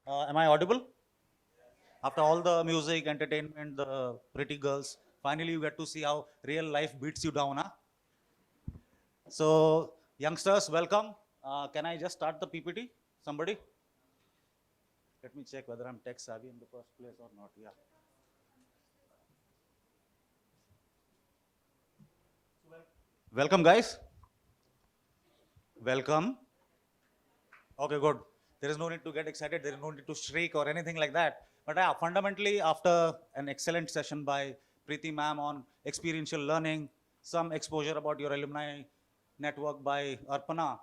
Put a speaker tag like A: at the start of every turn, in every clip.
A: Am I audible? After all the music, entertainment, the pretty girls, finally you get to see how real life beats you down, huh? So, youngsters, welcome. Can I just start the PPT? Somebody? Let me check whether I'm tech savvy in the first place or not. Yeah. Welcome, guys. Welcome. Okay, good. There is no need to get excited. There is no need to shriek or anything like that. But fundamentally, after an excellent session by Preeti ma'am on experiential learning, some exposure about your alumni network by Arpana,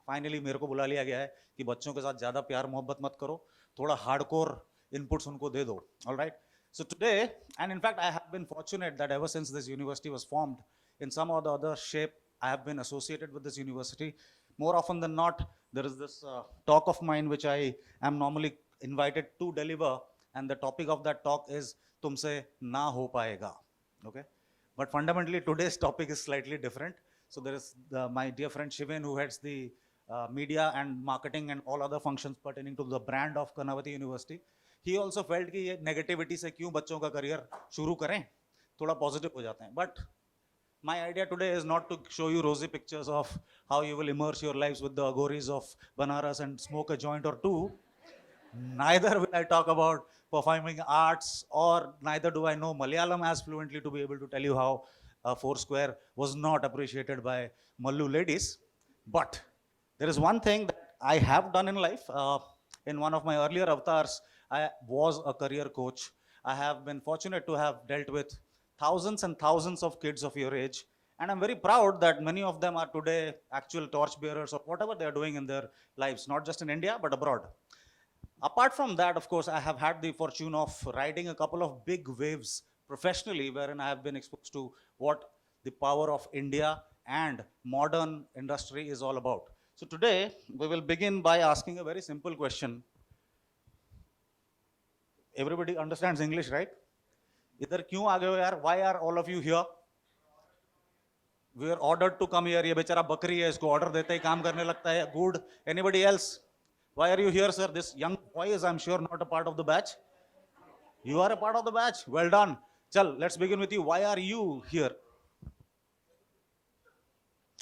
A: finally मेरे को बुला लिया गया है कि बच्चों के साथ ज़्यादा प्यार मोहब्बत मत करो, थोड़ा हार्डकोर इनपुट्स उनको दे दो. All right. So today, and in fact, I have been fortunate that ever since this university was formed, in some or the other shape, I have been associated with this university. More often than not, there is this talk of mine which I am normally invited to deliver, and the topic of that talk is तुमसे ना हो पाएगा. Okay. But fundamentally, today's topic is slightly different. So there is my dear friend Shiven, who heads the media and marketing and all other functions pertaining to the brand of Karnavati University. He also felt कि ये negativity से क्यों बच्चों का career शुरू करें, थोड़ा positive हो जाते हैं. But my idea today is not to show you rosy pictures of how you will immerse your lives with the agoris of Banaras and smoke a joint or two. Neither will I talk about performing arts, or neither do I know Malayalam as fluently to be able to tell you how Foursquare was not appreciated by Mallu ladies. But there is one thing that I have done in life. In one of my earlier avatars, I was a career coach. I have been fortunate to have dealt with thousands and thousands of kids of your age. And I'm very proud that many of them are today actual torchbearers of whatever they're doing in their lives, not just in India, but abroad. Apart from that, of course, I have had the fortune of riding a couple of big waves professionally, wherein I have been exposed to what the power of India and modern industry is all about. So today, we will begin by asking a very simple question. Everybody understands English, right? इधर क्यों आ गए हो यार? Why are all of you here? We are ordered to come here. ये बेचारा बकरी है, इसको order देते ही काम करने लगता है. Good. Anybody else? Why are you here, sir? This young boy is, I'm sure, not a part of the batch. You are a part of the batch. Well done. Chal, let's begin with you. Why are you here?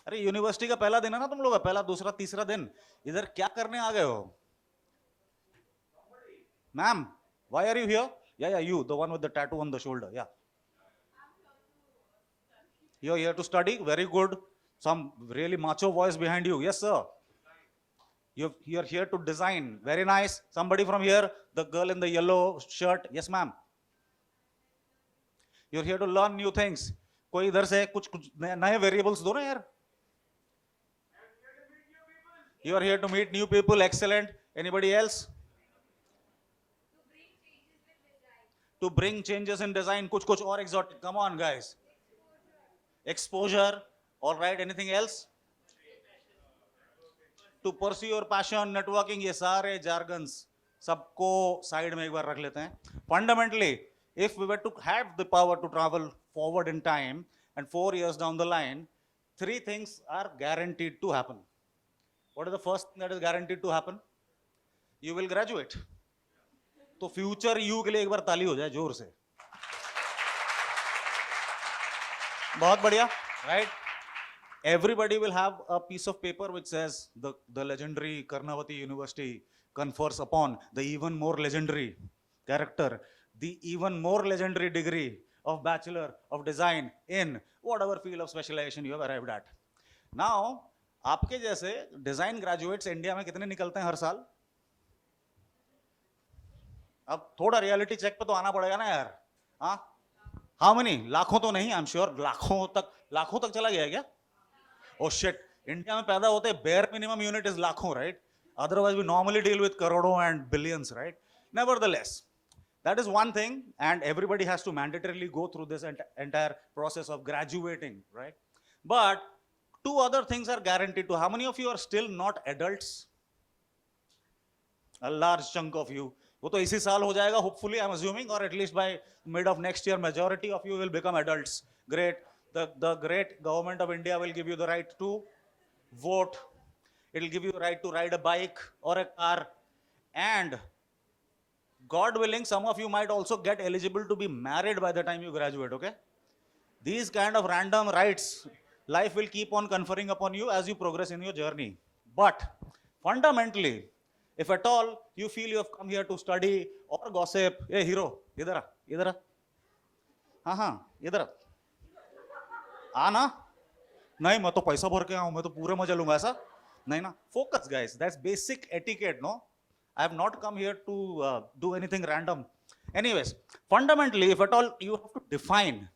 A: अरे university का पहला दिन है ना तुम लोग का, पहला दूसरा तीसरा दिन. इधर क्या करने आ गए हो? Ma'am, why are you here? Yeah, you, the one with the tattoo on the shoulder. Yeah. You're here to study. Very good. Some really macho voice behind you. Yes, sir. You're here to design. Very nice. Somebody from here, the girl in the yellow shirt. Yes, ma'am. You're here to learn new things. कोई इधर से कुछ कुछ नए variables दो ना यार. You are here to meet new people. Excellent. Anybody else? To bring changes in design. कुछ कुछ और exotic. Come on, guys. Exposure. All right. Anything else? To pursue your passion, networking, ये सारे jargons सबको side में एक बार रख लेते हैं. Fundamentally, if we were to have the power to travel forward in time and 4 years down the line, 3 things are guaranteed to happen. What is the first thing that is guaranteed to happen? You will graduate. तो future you के लिए एक बार ताली हो जाए जोर से. बहुत बढ़िया, right? Everybody will have a piece of paper which says the legendary Karnavati University confers upon the even more legendary character, the even more legendary degree of Bachelor of Design in whatever field of specialization you have arrived at. Now, आपके जैसे design graduates India में कितने निकलते हैं हर साल? अब थोड़ा reality check पे तो आना पड़ेगा ना यार. हाँ, हाउ मेनी? लाखों तो नहीं, आई एम श्योर लाखों तक चला गया क्या? Oh shit, इंडिया में पैदा होते bare minimum unit is लाखों, right? Otherwise we normally deal with करोड़ों and billions, right? Nevertheless, that is one thing, and everybody has to mandatorily go through this entire process of graduating, right? But 2 other things are guaranteed to. How many of you are still not adults? A large chunk of you. वो तो इसी साल हो जाएगा, hopefully, I'm assuming, or at least by mid of next year, majority of you will become adults. Great. The great government of India will give you the right to vote. It will give you the right to ride a bike or a car. And God willing, some of you might also get eligible to be married by the time you graduate, okay? These kind of random rights, life will keep on conferring upon you as you progress in your journey. But fundamentally, if at all you feel you have come here to study or gossip, hey hero, idhar aa, हाँ इधर आना, नहीं मैं तो पैसा भर के आऊं, मैं तो पूरे मजा लूंगा, ऐसा नहीं ना. Focus guys, that's basic etiquette, no? I have not come here to do anything random. Anyways, fundamentally, if at all you have to define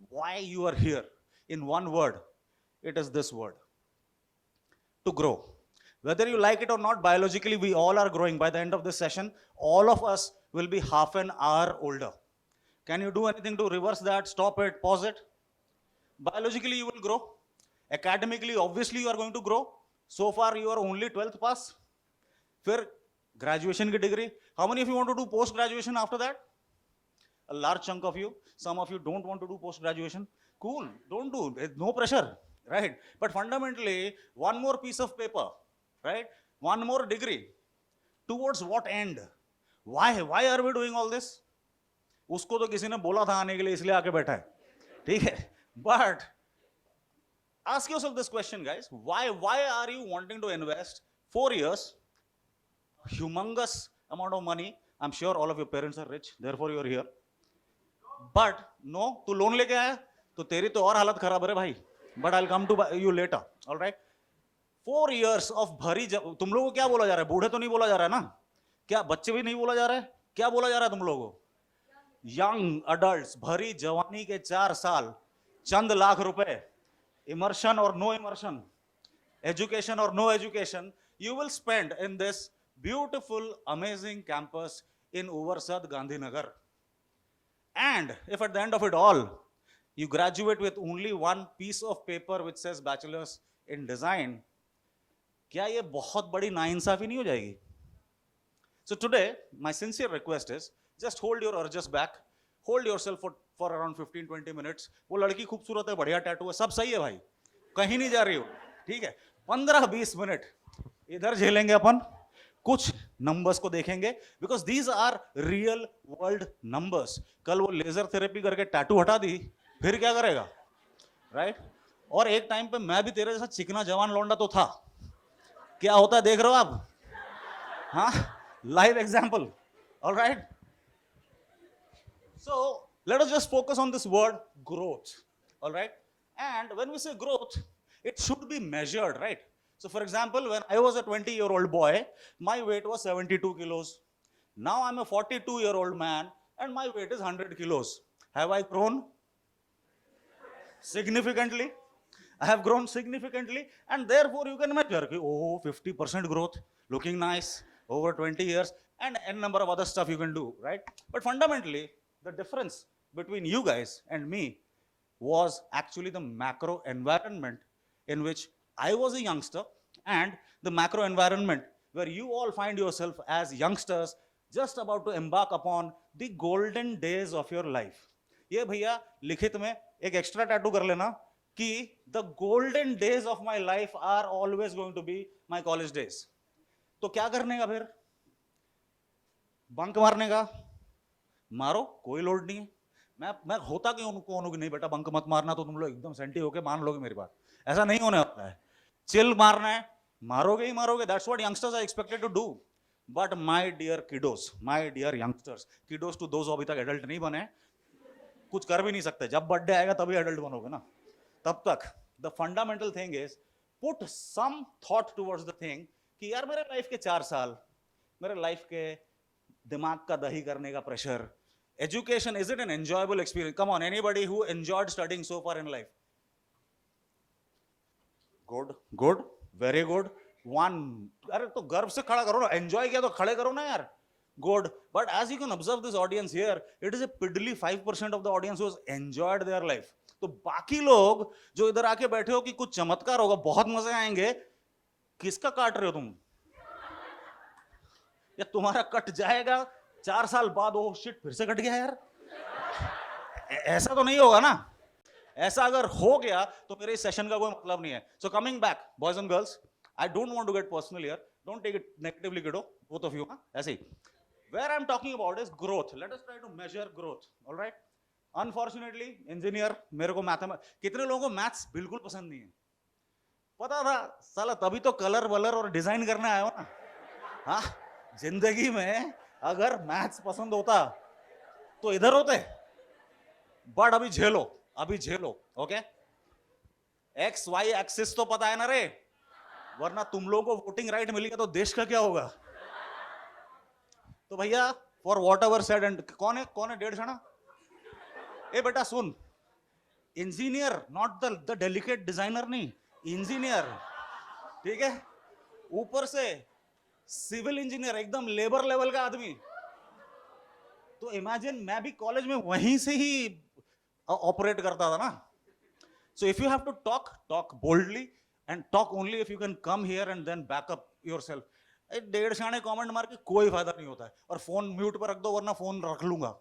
A: why you are here in one word, it is this word: to grow. Whether you like it or not, biologically we all are growing. By the end of this session, all of us will be half an hour older. Can you do anything to reverse that, stop it, pause it? Biologically you will grow. Academically, obviously you are going to grow. So far you are only 12th pass. फिर graduation की degree. How many of you want to do post graduation after that? A large chunk of you. Some of you don't want to do post graduation. Cool, don't do. There's no pressure, right? But fundamentally, one more piece of paper, right? One more degree. Towards what end? Why are we doing all this? उसको तो किसी ने बोला था आने के लिए, इसलिए आके बैठा है, ठीक है? But ask yourself this question, guys. Why are you wanting to invest 4 years, humongous amount of money? I'm sure all of your parents are rich, therefore you are here. But no, तू loan लेके आया तो तेरी तो और हालत खराब है भाई. But I'll come to you later. All right? 4 years of भरी तुम लोगों को क्या बोला जा रहा है? बूढ़े तो नहीं बोला जा रहा है ना? क्या बच्चे भी नहीं बोला जा रहा है? क्या बोला जा रहा है तुम लोगों को? Young adults, भरी जवानी के 4 साल, चंद लाख रुपए, immersion or no immersion, education or no education, you will spend in this beautiful, amazing campus in Uvarsad, Gandhinagar. And if at the end of it all, you graduate with only one piece of paper which says bachelor's in design, क्या ये बहुत बड़ी नाइंसाफी नहीं हो जाएगी? So today, my sincere request is, just hold your urges back, hold yourself for around 15-20 minutes. वो लड़की खूबसूरत है, बढ़िया टैटू है, सब सही है भाई, कहीं नहीं जा रही हो, ठीक है? 15-20 मिनट इधर झेलेंगे अपन, कुछ नंबर्स को देखेंगे, because these are real world numbers. कल वो लेजर थेरेपी करके टैटू हटा दी, फिर क्या करेगा, राइट? और एक टाइम पे मैं भी तेरे जैसा चिकना जवान लौंडा तो था. क्या होता है देख रहे हो आप? हाँ, live example. Alright, so let us just focus on this word growth. All right, and when we say growth, it should be measured, right? So for example, when I was a 20-year-old boy, my weight was 72 kilos. Now I'm a 42-year-old man and my weight is 100 kilos. Have I grown? Significantly. I have grown significantly, and therefore you can measure, oh, 50% growth, looking nice over 20 years, and n number of other stuff you can do, right? But fundamentally, the difference between you guys and me was actually the macro environment in which I was a youngster and the macro environment where you all find yourself as youngsters just about to embark upon the golden days of your life. ये भैया लिखित में एक extra tattoo कर लेना कि the golden days of my life are always going to be my college days. तो क्या करने का फिर? बंक मारने का? मारो, कोई लोड नहीं है. मैं होता क्यों उनको नहीं बेटा बंक मत मारना, तो तुम लोग एकदम सेंटी होके मान लोगे मेरी बात. ऐसा नहीं होने वाला है. चिल मारना है, मारोगे ही मारोगे. That's what youngsters are expected to do. But my dear kiddos, my dear youngsters, kiddos to those अभी तक एडल्ट नहीं बने, कुछ कर भी नहीं सकते. जब बर्थडे आएगा तभी एडल्ट बनोगे ना. तब तक the fundamental thing is put some thought towards the thing कि यार मेरे लाइफ के 4 साल, मेरे लाइफ के दिमाग का दही करने का pressure. Education, is it an enjoyable experience? Come on, anybody who enjoyed studying so far in life? Good, very good. One, अरे तो गर्व से खड़ा करो ना. एंजॉय किया तो खड़े करो ना यार. Good, but as you can observe this audience here, it is a piddly 5% of the audience who has enjoyed their life. तो बाकी लोग जो इधर आके बैठे हो कि कुछ चमत्कार होगा, बहुत मजे आएंगे, किसका काट रहे हो तुम? या तुम्हारा कट जाएगा 4 साल बाद, ओ शिट फिर से कट गया यार. ऐसा तो नहीं होगा ना. ऐसा अगर हो गया तो मेरे इस सेशन का कोई मतलब नहीं है. So coming back, boys and girls, I don't want to get personal here, don't take it negatively, kiddo, both of you. ऐसे ही Where I'm talking about is growth. Let us try to measure growth. All right. Unfortunately, engineer मेरे को mathematics, कितने लोगों को maths बिल्कुल पसंद नहीं है? पता था साला, तभी तो कलर वलर और डिजाइन करने आया हो ना। हाँ, जिंदगी में अगर मैथ्स पसंद होता तो इधर होते, बट अभी झेलो, अभी झेलो। ओके, एक्स वाई एक्सिस तो पता है ना रे, वरना तुम लोगों को वोटिंग राइट मिलेगा तो देश का क्या होगा? तो भैया, for whatever said and, कौन है 1.5 जना? ए बेटा सुन, engineer, not the delicate designer, नहीं, इंजीनियर, ठीक है? ऊपर से सिविल इंजीनियर, एकदम लेबर लेवल का आदमी। तो इमेजिन, मैं भी कॉलेज में वहीं से ही ऑपरेट करता था ना। So if you have to talk boldly and talk only if you can come here and then backup yourself. 1.5 शाने कमेंट मार के कोई फायदा नहीं होता है, और फोन म्यूट पर रख दो, वरना फोन रख लूंगा।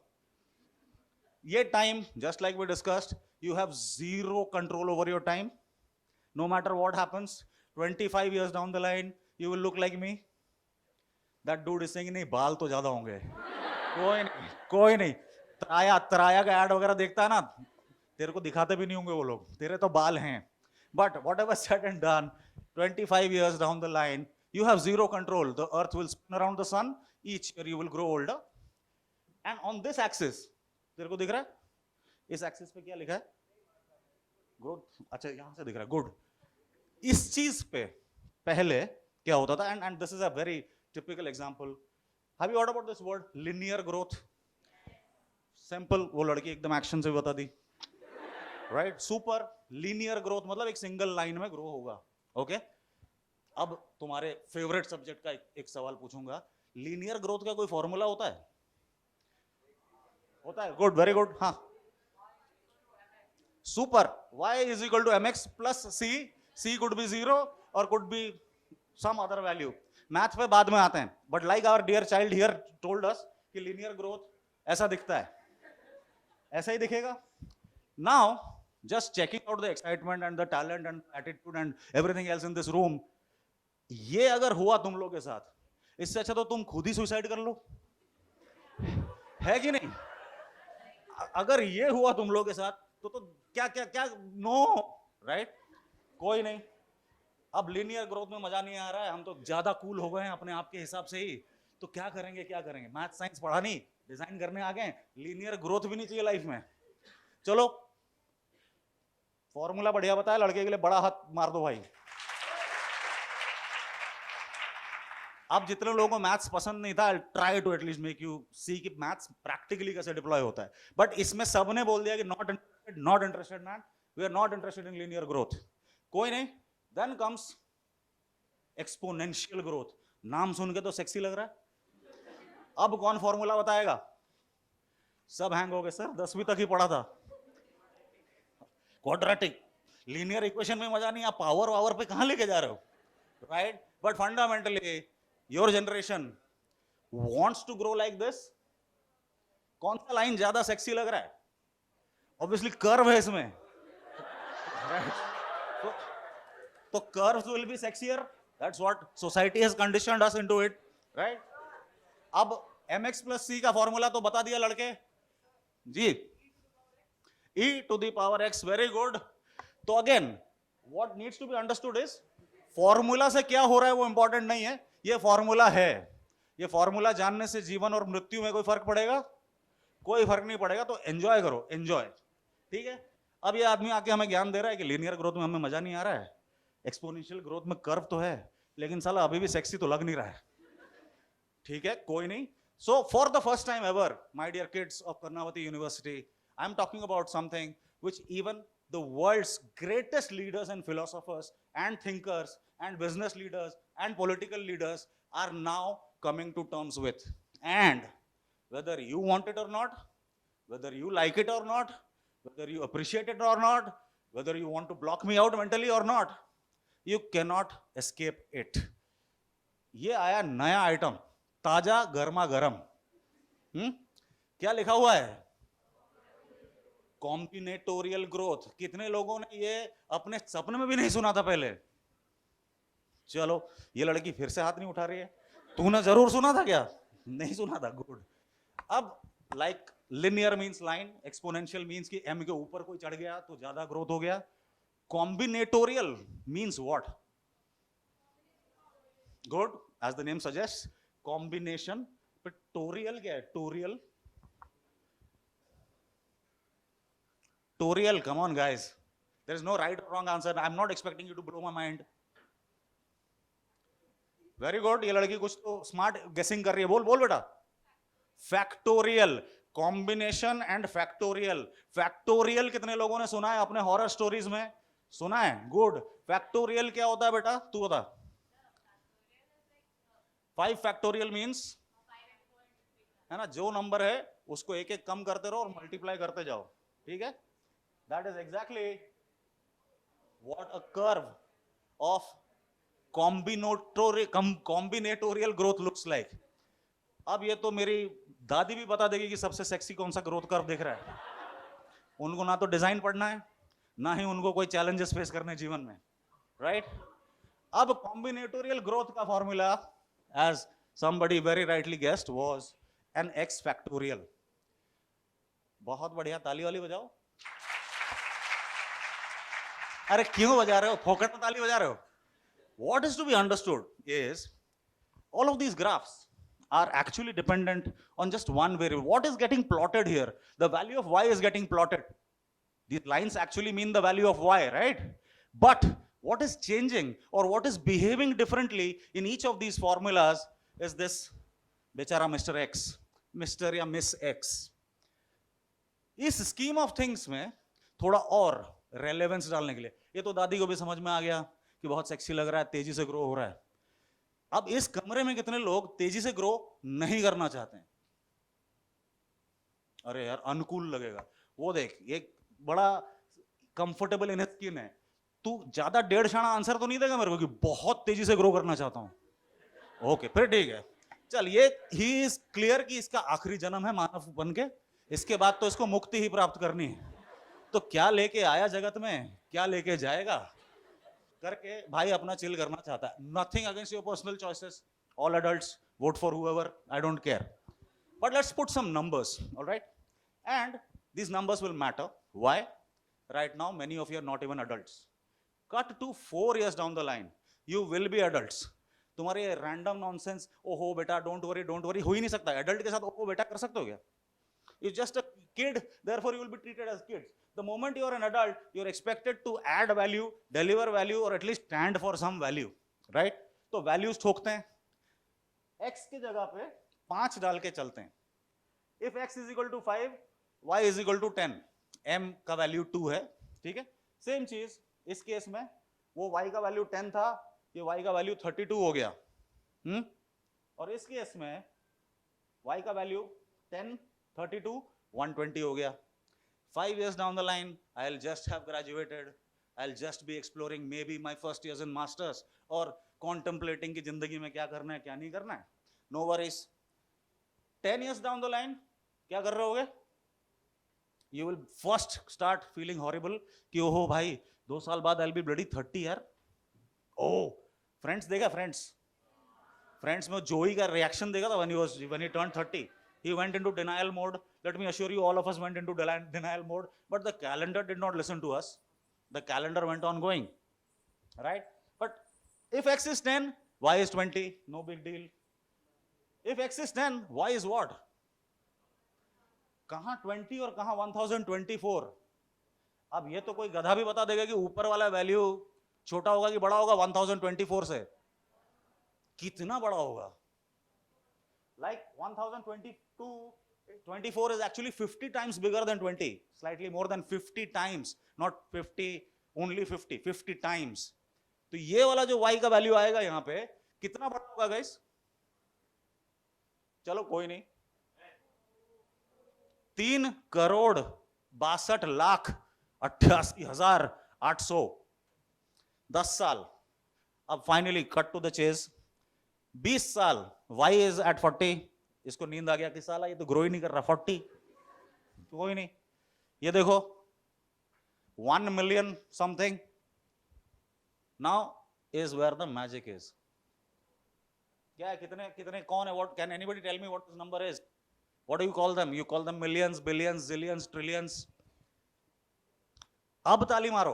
A: ये time, just like we discussed, you have zero control over your time. No matter what happens, 25 years down the line, you will look like me. That dude is saying, नहीं बाल तो ज्यादा होंगे। कोई नहीं, त्राया का ऐड वगैरह देखता है ना, तेरे को दिखाते भी नहीं होंगे वो लोग, तेरे तो बाल हैं। But whatever said and done, 25 years down the line, you have zero control. The earth will spin around the sun. Each year you will grow older. And on this axis, तेरे को दिख रहा है? इस एक्सिस पे क्या लिखा है? ग्रोथ। अच्छा, यहां से दिख रहा है, गुड। इस चीज पे पहले क्या होता था? And this is a very typical example. Have you heard about this word linear growth? Simple, वो लड़की एकदम एक्शन से बता दी, राइट? सुपर। लीनियर ग्रोथ मतलब एक सिंगल लाइन में ग्रो होगा। ओके, अब तुम्हारे फेवरेट सब्जेक्ट का एक सवाल पूछूंगा, लीनियर ग्रोथ का कोई फॉर्मूला होता है? होता है, गुड, वेरी गुड। हाँ, super, y is equal to mx plus c. c could be 0 or could be some other value. Math पे बाद में आते हैं, but like our dear child here told us कि लीनियर ग्रोथ ऐसा दिखता है, ऐसा ही दिखेगा। Now just checking out the excitement and the talent and attitude and everything else in this room, ये अगर हुआ तुम लोग के साथ, इससे अच्छा तो तुम खुद ही सुसाइड कर लो, है कि नहीं? अगर ये हुआ तुम लोग के साथ तो क्या क्या क्या, नो, राइट? कोई नहीं। अब लीनियर ग्रोथ में मजा नहीं आ रहा है, हम तो ज्यादा कूल हो गए हैं अपने आप के हिसाब से ही, तो क्या करेंगे? मैथ साइंस पढ़ा नहीं, डिजाइन करने आ गए, लीनियर ग्रोथ भी नहीं चाहिए लाइफ में। चलो, फॉर्मूला बढ़िया बताया, लड़के के लिए बड़ा हाथ मार दो भाई। अब जितने लोगों को मैथ्स पसंद नहीं था, try to at least make you see कि मैथ्स प्रैक्टिकली कैसे डिप्लॉय होता है। बट इसमें सबने बोल दिया कि not interested man, we are not interested in linear growth. कोई नहीं। Then comes exponential growth. नाम सुन के तो सेक्सी लग रहा है। अब कौन फॉर्मूला बताएगा? सब हैंग हो गए सर, 10वीं तक ही पढ़ा था। क्वाड्रेटिक, लीनियर इक्वेशन में मजा नहीं, आप पावर पे कहां लेके जा रहे हो, right? But fundamentally your generation wants to grow like this. कौन सा लाइन ज्यादा सेक्सी लग रहा है? ऑब्वियसली कर्व है इसमें, तो curves will be sexier, that's what society has conditioned us into it, right? अब mx प्लस c का फॉर्मूला तो बता दिया लड़के जी, e to the power x, very good. तो again what needs to be understood is, formula से क्या हो रहा है वो इंपॉर्टेंट नहीं है, ये फॉर्मूला है। ये फॉर्मूला जानने से जीवन और मृत्यु में कोई फर्क पड़ेगा? कोई फर्क नहीं पड़ेगा। तो एंजॉय करो, एंजॉय, ठीक है? अब ये आदमी आके हमें ज्ञान दे रहा है कि लीनियर ग्रोथ में हमें मजा नहीं आ रहा है, एक्सपोनेंशियल ग्रोथ में कर्व तो है, लेकिन साला अभी भी सेक्सी तो लग नहीं रहा है, ठीक है? कोई नहीं। So for the first time ever, my dear kids of Karnavati University, I am talking about something which even the world's greatest leaders and philosophers and thinkers and business leaders and political leaders are now coming to terms with. And whether you want it or not, whether you like it or not, whether you appreciate it or not, whether you want to block me out mentally or not, you cannot escape it. ये आया नया item, ताजा गर्मा गरम। क्या लिखा हुआ है? Combinatorial growth. कितने लोगों ने ये अपने सपने में भी नहीं सुना था पहले? चलो, ये लड़की फिर से हाथ नहीं उठा रही है, तूने जरूर सुना था क्या? नहीं सुना था, गुड। अब like linear means line, exponential means कि m के ऊपर कोई चढ़ गया तो ज्यादा ग्रोथ हो गया। Combinatorial means what? Good, as the name suggest, combination. पर टोरियल क्या है? Torial, torial, come on guys, there is no right or wrong answer, I'm not expecting you to blow my mind. Very good, ये लड़की कुछ तो smart गेसिंग कर रही है, बोल बोल बेटा। Factorial, combination and factorial. Factorial कितने लोगों ने सुना है अपने हॉरर स्टोरीज में? सुना है, गुड। फैक्टोरियल क्या होता है बेटा, तू बता। 5 फैक्टोरियल मींस, है ना, जो नंबर है उसको एक एक कम करते रहो और मल्टीप्लाई करते जाओ, ठीक है? That is exactly what a curve of combinatorial growth looks like. अब ये तो मेरी दादी भी बता देगी कि सबसे सेक्सी कौन सा ग्रोथ कर्व दिख रहा है। उनको ना तो डिजाइन पढ़ना है, ना ही उनको कोई चैलेंजेस फेस करने जीवन में, राइट? अब कॉम्बिनेटोरियल ग्रोथ का formula, as somebody very rightly guessed, was an x factorial. बहुत बढ़िया, ताली वाली बजाओ। अरे क्यों बजा रहे हो, फोकट में ताली बजा रहे हो? What is to be understood is all of these graphs are actually dependent on just one variable. What is getting plotted here? The value of y is getting plotted. These lines actually mean the value of y, right? But what is changing or what is behaving differently in each of these formulas is this बेचारा Mr. X, Mr. या Miss X. इस scheme of things में थोड़ा और relevance डालने के लिए, ये तो दादी को भी समझ में आ गया कि बहुत सेक्सी लग रहा है, तेजी से ग्रो हो रहा है। अब इस कमरे में कितने लोग तेजी से ग्रो नहीं करना चाहते हैं? अरे यार अनुकूल लगेगा, वो देख ये बड़ा कंफर्टेबल इन स्किन है। तू ज्यादा 1.5 क्षण आंसर तो नहीं देगा मेरे को कि बहुत तेजी से ग्रो करना चाहता हूं? ओके फिर ठीक है, चल ये ही इज क्लियर कि इसका आखिरी जन्म है मानव बन के, इसके बाद तो इसको मुक्ति ही प्राप्त करनी है। तो क्या लेके आया जगत में, क्या लेके जाएगा करके भाई अपना चिल करना चाहता है। Nothing against your personal choices, all adults vote for whoever, I don't care, but let's put some numbers, alright? And these numbers will matter. Why? Right now many of you are not even adults. Cut to 4 years down the line, you will be adults. तुम्हारे random nonsense ओहो बेटा don't worry हो ही नहीं सकता। Adult के साथ ओहो बेटा कर सकते हो क्या? You just a kid, therefore you will be treated as kids. The moment you are an adult, you are expected to add value, deliver value और at least stand for some value, right? तो values ठोकते हैं, x की जगह पे 5 डाल के चलते हैं। If x is equal to 5, y is equal to 10, m का वैल्यू 2 है, ठीक है? सेम चीज इस केस में, वो y का वैल्यू 10 था, ये y का वैल्यू 32 हो गया। और इस केस में y का वैल्यू 10, 32, 120 हो गया। 5 years down the line, I'll just have graduated, I'll just be exploring maybe my first years in masters और contemplating कि जिंदगी में क्या करना है क्या नहीं करना है। No worries. 10 years down the line, क्या कर रहे होगे? You will first start feeling horrible कि ओहो भाई 2 साल बाद I'll be bloody 30 यार। Oh, फ्रेंड्स देखा, फ्रेंड्स में जोई का रिएक्शन देखा था when he turned 30. He went into denial mode. Let me assure you, all of us went into denial mode, but the calendar did not listen to us. The calendar went on going, right? But if x is 10, y is 20, no big deal. If x is 10, y is what? कहां 20 और कहां 1024? अब ये तो कोई गधा भी बता देगा कि ऊपर वाला वैल्यू छोटा होगा कि बड़ा होगा 1024 से। कितना बड़ा होगा? Like 1024 is actually 50 times bigger than 20, slightly more than 50 times, not 50, only 50 times. तो ये वाला जो y का वैल्यू आएगा यहां पे कितना बड़ा होगा गाइस? चलो कोई नहीं, 3,62,88,800, 10 साल। अब finally cut to the chase, 20 साल, y is at 40, इसको नींद आ गया कि साला ये तो ग्रो ही नहीं कर रहा, 40 कोई नहीं। ये देखो 1 million something, now is where the magic is. क्या है, कितने कितने कौन है, what can anybody tell me what this number is? What do you call them millions, billions, zillions, trillions? अब ताली मारो,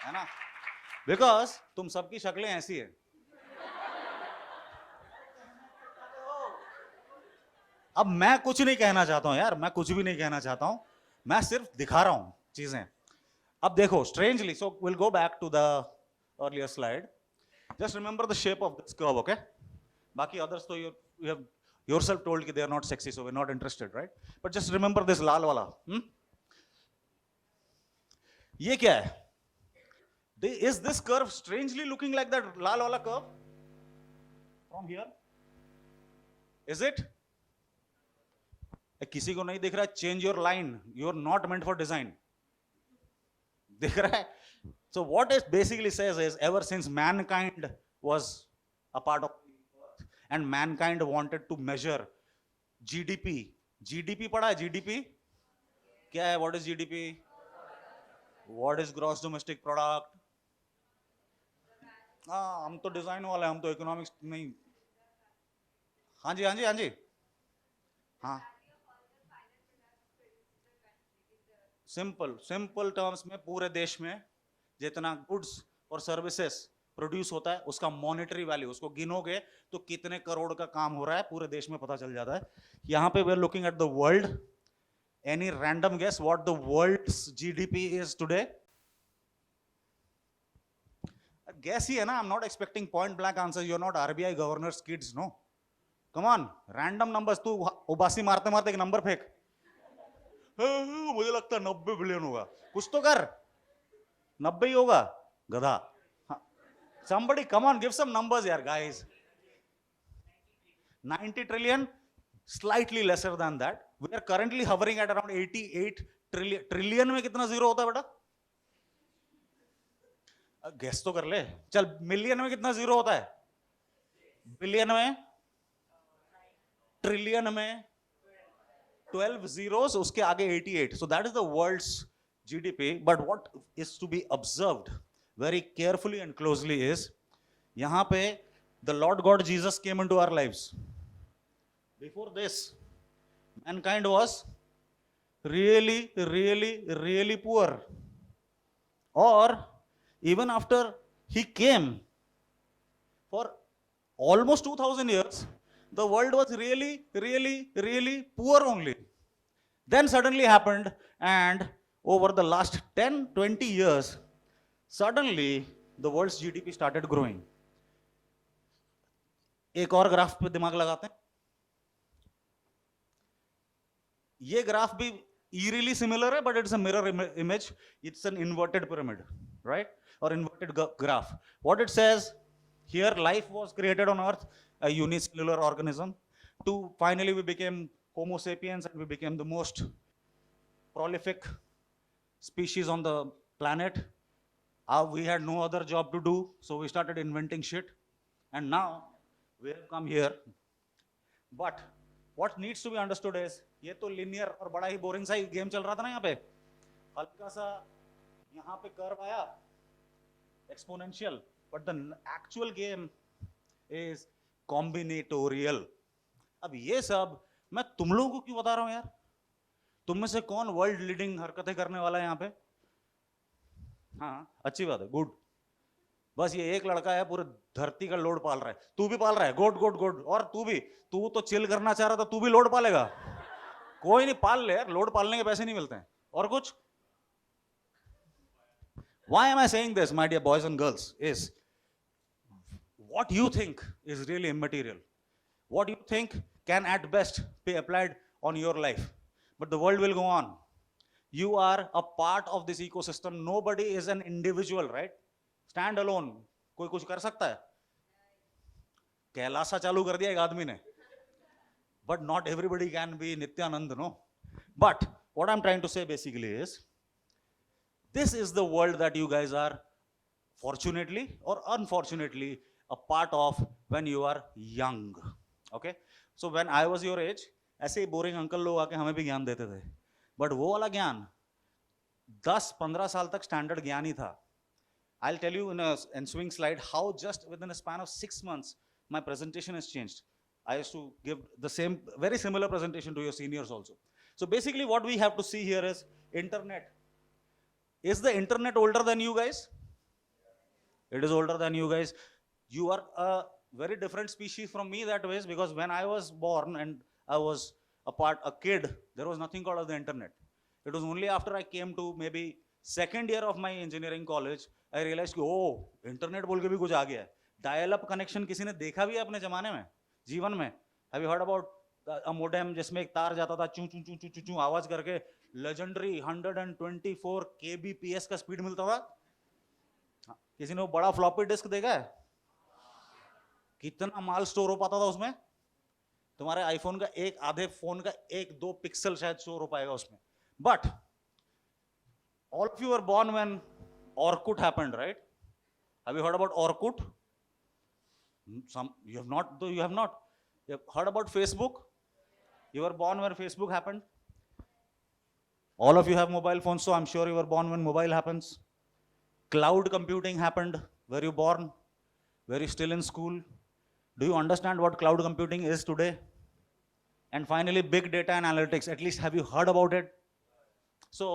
A: है ना? बिकॉज तुम सबकी शक्लें ऐसी है। अब मैं कुछ नहीं कहना चाहता हूं यार, मैं कुछ भी नहीं कहना चाहता हूं, मैं सिर्फ दिखा रहा हूं चीजें। अब देखो, strangely, so will go back to the earlier slide. Just remember the shape of this curve, okay? बाकी अदर्स तो यू हैव yourself told कि they are not sexy, so we're not interested, right? But just remember this लाल वाला, ये क्या है? Is this curve strangely looking like that लाल वाला curve from here? Is it? किसी को नहीं दिख रहा है? Change your line, you are not meant for design. दिख रहा है? So what it basically says is, ever since mankind was a part of and mankind wanted to measure GDP, GDP पढ़ा है? GDP क्या है? What is GDP? What is gross domestic product? हाँ, हम तो डिजाइन वाले, हम तो इकोनॉमिक्स नहीं। हाँ जी, हाँ जी, हाँ जी, हाँ। सिंपल टर्म्स में पूरे देश में जितना गुड्स और सर्विसेज प्रोड्यूस होता है उसका मॉनेटरी वैल्यू, उसको गिनोगे तो कितने करोड़ का काम हो रहा है पूरे देश में पता चल जाता है। यहां पे we are looking at the world. Any random guess what the world's GDP is today? Guess ही है ना, I am not expecting point blank answer, you are not RBI governor's kids, no. Come on, random numbers. तू उबासी मारते मारते एक number फेंक, मुझे लगता है 90 बिलियन होगा, कुछ तो कर। 90 ही होगा, गधा। Somebody come on, give some numbers here, guys. 90 trillion, slightly lesser than that. We are currently hovering at around 88 trillion. Trillion में कितना जीरो होता है बेटा? गेस तो कर ले। चल, मिलियन में कितना जीरो होता है? बिलियन में, ट्रिलियन में 12 zeros, उसके आगे 88. So that is the world's GDP. But what is to be observed very carefully and closely is, यहां पे the Lord God Jesus came into our lives. Before this, mankind was really poor. Or even after he came, for almost 2000 years, the world was really poor only. Then suddenly happened, and over the last 10-20 years, suddenly the world's GDP started growing. एक और graph पे दिमाग लगाते हैं। ये graph भी eerily similar है, but it's a mirror image. It's an inverted pyramid, right? Or inverted graph. What it says here, life was created on Earth, a unicellular organism. Finally we became Homo sapiens, and we became the most prolific species on the planet. We had no other job to do, so we started inventing shit, and now we have come here. But what needs to be understood is, ये तो linear और बड़ा ही boring सा ही game चल रहा था ना यहाँ पे। हल्का सा यहाँ पे कर्व आया, exponential, but the actual game is combinatorial. अब ये सब मैं तुम लोगों को क्यों बता रहा हूँ यार? तुम में से कौन वर्ल्ड लीडिंग हरकतें करने वाला है यहाँ पे? हाँ, अच्छी बात है, गुड। बस ये एक लड़का है पूरे धरती का लोड पाल रहा है। तू भी पाल रहा है, गुड गुड गुड। और तू तो चिल करना चाह रहा था, तू भी लोड पालेगा? कोई नहीं, पाल ले यार, लोड पालने के पैसे नहीं मिलते हैं। और कुछ? Why am I saying this, my dear boys and girls, is what you think is really immaterial. What you think can at best be applied on your life. But the world will go on. You are a part of this ecosystem. Nobody is an individual, right? Stand alone. कोई कुछ कर सकता है? कैलासा चालू कर दिया एक आदमी ने. But not everybody can be Nityanand, no? But what I'm trying to say basically is, this is the world that you guys are, fortunately or unfortunately, a part of when you are young. Okay? So when I was your age, ऐसे ही boring uncle लोग आके हमें भी ज्ञान देते थे, but वो वाला ज्ञान 10-15 साल तक स्टैंडर्ड ज्ञान ही था। I'll tell you in a ensuing slide how just within a span of 6 months, my presentation has changed. I used to give the same, very similar presentation to your seniors also. So basically what we have to see here is internet. Is the internet older than you guys? It is older than you guys. You are a very different species from me that ways, because when I was born and I was a kid, there was nothing called as the internet. It was only after I came to maybe second year of my engineering college, I realized कि ओ internet बोल के भी कुछ आ गया है. Dial up connection किसी ने देखा भी है अपने जमाने में, जीवन में? Have you heard about a modem जिसमें एक तार जाता था चू चू चू चू चू चू आवाज करके, लेजेंडरी 124 kbps का स्पीड मिलता था. किसी ने वो बड़ा फ्लॉपी डिस्क देखा है? कितना माल स्टोर हो पाता था उसमें? तुम्हारे आईफोन का एक, आधे फोन का 1-2 पिक्सल शायद स्टोर हो पाएगा उसमें. But all of you were born when Orkut happened, right? Have you heard about Orkut? Some you have not, though you have not. You have heard about Facebook? You were born when Facebook happened. All of you have mobile phones, so I'm sure you were born when mobile happens. Cloud computing happened. Were you born? Were you still in school? Do you understand what cloud computing is today? And finally, big data and analytics. At least have you heard about it? So,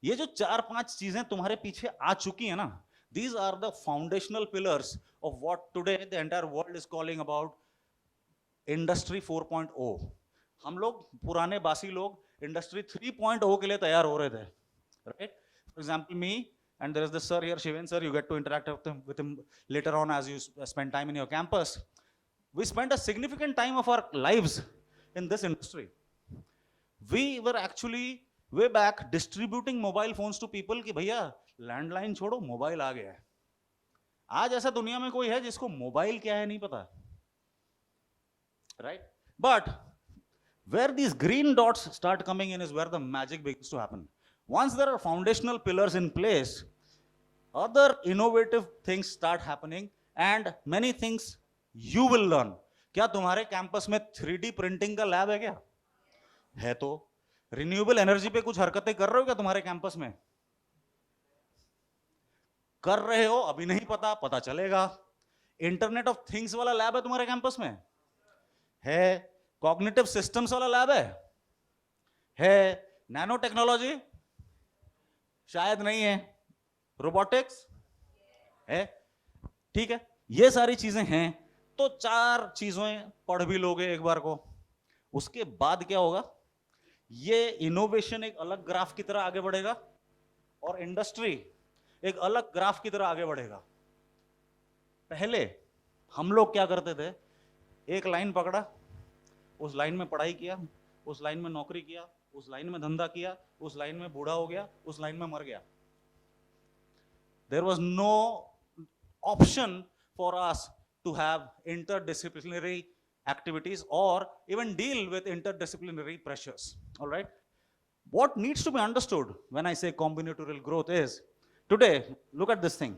A: ये जो 4-5 चीजें तुम्हारे पीछे आ चुकी है ना, these are the foundational pillars of what today the entire world is calling about industry 4.0. हम लोग पुराने बासी लोग industry 3.0 के लिए तैयार हो रहे थे, right? For example, me and there is this sir here, Shiven sir, you get to interact with him later on as you spend time in your campus. We spent a significant time of our lives in this industry. We were actually way back distributing mobile phones to people कि भैया landline छोड़ो, mobile आ गया है. आज ऐसा दुनिया में कोई है जिसको मोबाइल क्या है नहीं पता, right? But where these green dots start coming in is where the magic begins to happen. Once there are foundational pillars in place, other innovative things start happening and many things you will learn. क्या तुम्हारे campus में 3D printing का lab है क्या? है तो. Renewable energy पे कुछ हरकतें कर रहे हो क्या तुम्हारे कैंपस में? कर रहे हो, अभी नहीं पता, पता चलेगा. इंटरनेट ऑफ थिंग्स वाला लैब है तुम्हारे कैंपस में? है. कॉग्निटिव सिस्टम्स वाला लैब है. नैनो टेक्नोलॉजी शायद नहीं है. रोबोटिक्स है. ठीक है, ये सारी चीजें हैं. तो 4 चीजें पढ़ भी लोगे एक बार को. उसके बाद क्या होगा? ये इनोवेशन एक अलग ग्राफ की तरह आगे बढ़ेगा और इंडस्ट्री एक अलग ग्राफ की तरह आगे बढ़ेगा. पहले हम लोग क्या करते थे? एक लाइन पकड़ा, उस लाइन में पढ़ाई किया, उस लाइन में नौकरी किया, उस लाइन में धंधा किया, उस लाइन में बूढ़ा हो गया, उस लाइन में मर गया. There was no option for us to have interdisciplinary activities or even deal with interdisciplinary pressures. All right. What needs to be understood when I say combinatorial growth is, today, look at this thing.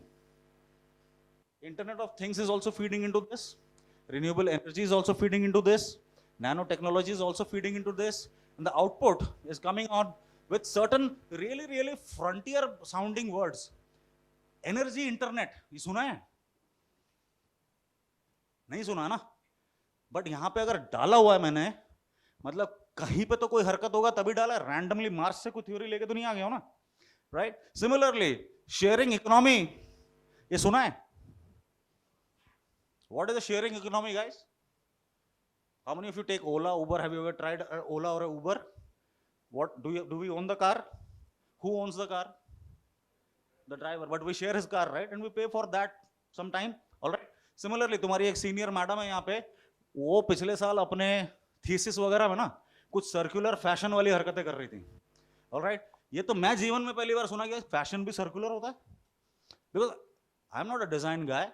A: Internet of Things is also feeding into this. Renewable energy is also feeding into this. Nanotechnology is also feeding into this. And the output is coming on with certain really, really frontier sounding words. Energy internet, ये सुना है? नहीं सुना ना? But यहां पे अगर डाला हुआ है मैंने, मतलब कहीं पे तो कोई हरकत होगा तभी डाला. रैंडमली मार्स से कोई थ्योरी लेके तो नहीं आ गया हो ना, राइट? सिमिलरली शेयरिंग इकोनॉमी, ये सुना है? What is the sharing economy guys? How many of you take Ola, Uber? Have you ever tried Ola और Uber? What do we own the car? Who owns the car? The driver. But we share his car, right? And we pay for that some time. Alright. Similarly तुम्हारी एक senior madam है यहाँ पे, वो पिछले साल अपने थीसिस वगैरह में ना कुछ सर्कुलर फैशन वाली हरकतें कर रही थी. ऑलराइट. ये तो मैं जीवन में पहली बार सुना कि फैशन भी सर्कुलर होता है, because I am not a design guy,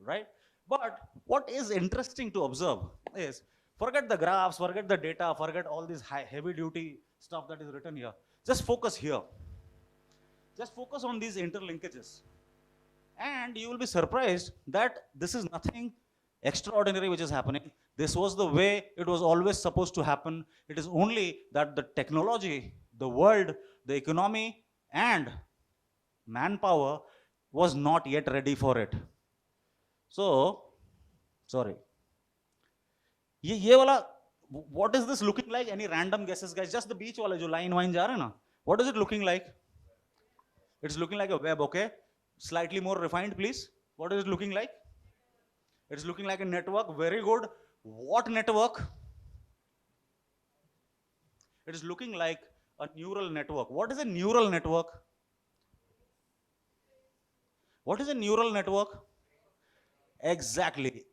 A: right? But what is interesting to observe is, forget the graphs, forget the data, forget all this heavy duty stuff that is written here. Just focus here. Just focus on these interlinkages. And you will be surprised that this is nothing extraordinary which is happening. This was the way it was always supposed to happen. It is only that the technology, the world, the economy, and manpower was not yet ready for it. So, sorry. ये वाला, what is this looking like? Any random guesses, guys? Just the beach वाले जो line wine जा रहे हैं ना, what is it looking like? It's looking like a web, okay? Slightly more refined, please. What is it looking like? It's looking like a network. Very good. What network? It is looking like a neural network. What is a neural network? What is a neural network? Exactly.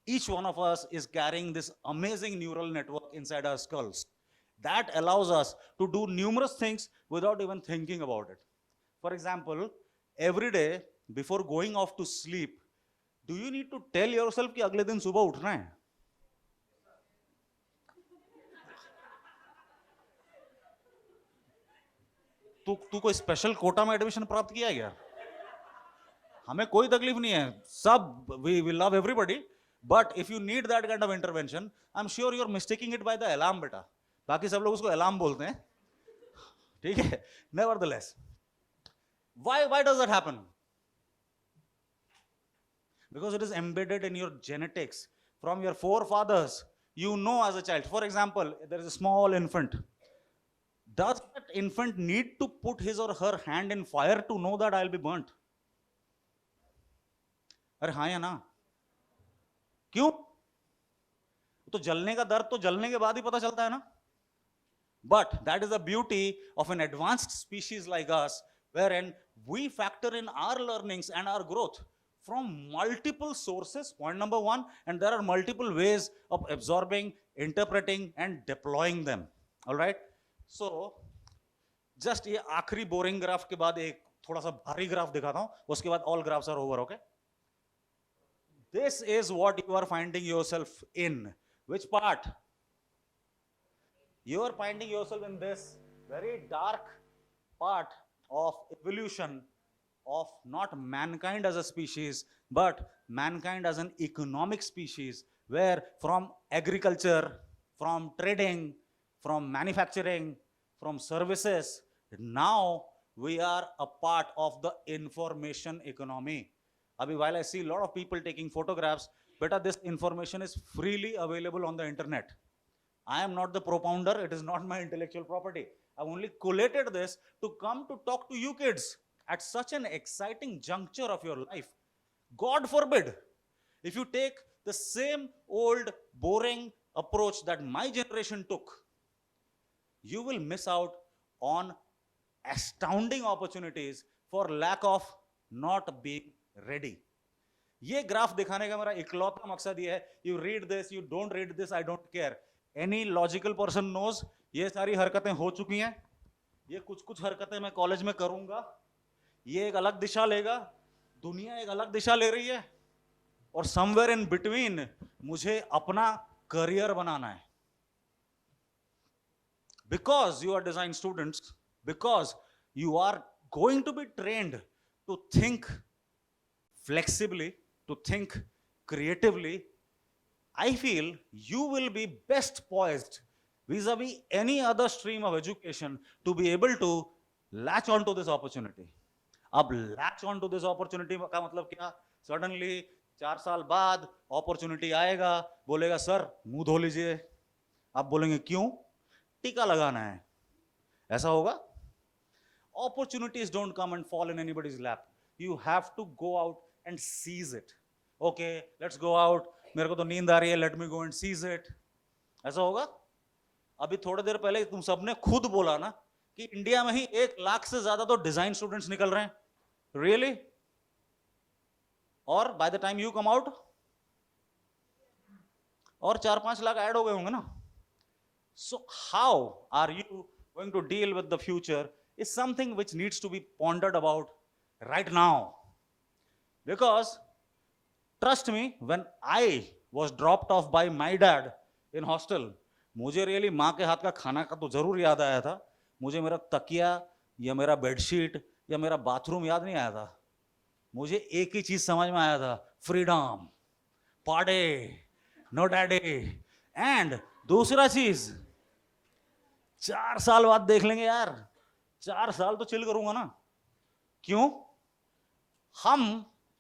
A: Each one of us is carrying this amazing neural network inside our skulls. That allows us to do numerous things without even thinking about it. For example, every day before going off to sleep, do you need to tell yourself कि अगले दिन सुबह उठना है? तू कोई special Kota में admission प्राप्त किया है क्या? हमें कोई तकलीफ नहीं है, सब we love everybody, but if you need that kind of intervention, I'm sure you're mistaking it by the alarm बेटा. बाकी सब लोग उसको अलार्म बोलते हैं, ठीक है? Nevertheless, why does that happen? Because it is embedded in your genetics from your forefathers. You know as a child. For example, there is a small infant. Does that infant need to put his or her hand in fire to know that I'll be burnt? अरे हाँ या ना? क्यों? तो जलने का दर्द तो जलने के बाद ही पता चलता है ना? But that is the beauty of an advanced species like us, wherein we factor in our learnings and our growth from multiple sources, point number one, and there are multiple ways of absorbing, interpreting, and deploying them. All right? So, just ये आखिरी boring graph के बाद एक थोड़ा सा भारी graph दिखाता हूँ, उसके बाद all graphs are over, okay? This is what you are finding yourself in. Which part? You are finding yourself in this very dark part of evolution of not mankind as a species, but mankind as an economic species, where from agriculture, from trading, from manufacturing, from services, now we are a part of the information economy. Abhi, while I see a lot of people taking photographs, beta, this information is freely available on the internet. I am not the propounder, it is not my intellectual property. I've only collated this to come to talk to you kids at such an exciting juncture of your life. God forbid, if you take the same old boring approach that my generation took, you will miss out on astounding opportunities for lack of not being ready. ये graph दिखाने का मेरा इकलौता मकसद ये है, you read this, you don't read this, I don't care. Any logical person knows ये सारी हरकतें हो चुकी हैं, ये कुछ हरकतें मैं कॉलेज में करूंगा, ये एक अलग दिशा लेगा, दुनिया एक अलग दिशा ले रही है, और somewhere in between मुझे अपना करियर बनाना है. Because you are design students, because you are going to be trained to think flexibly, to think creatively, I feel you will be best poised vis-a-vis any other stream of education to be able to latch onto this opportunity. अब latch onto this opportunity का मतलब क्या? Suddenly 4 साल बाद opportunity आएगा, बोलेगा sir मुंह धो लीजिए, आप बोलेंगे क्यों? टीका लगाना है, ऐसा होगा? Opportunities don't come and fall in anybody's lap. You have to go out and seize it. Okay, let's go out. मेरे को तो नींद आ रही है, let me go and seize it. ऐसा होगा? अभी थोड़ी देर पहले तुम सबने खुद बोला ना कि इंडिया में ही 1 लाख से ज्यादा तो डिजाइन स्टूडेंट्स निकल रहे हैं. Really? और by the time you come out, और 4-5 लाख ऐड हो गए होंगे ना. So how are you going to deal with the future is something which needs to be pondered about right now. Because trust me, when I was dropped off by my dad in hostel, मुझे really माँ के हाथ का खाना का तो जरूर याद आया था. मुझे मेरा तकिया या मेरा बेडशीट या मेरा बाथरूम याद नहीं आया था. मुझे एक ही चीज समझ में आया था, freedom, party, no daddy. And दूसरा चीज, 4 साल बाद देख लेंगे यार, 4 साल तो चिल करूंगा ना. क्यों? हम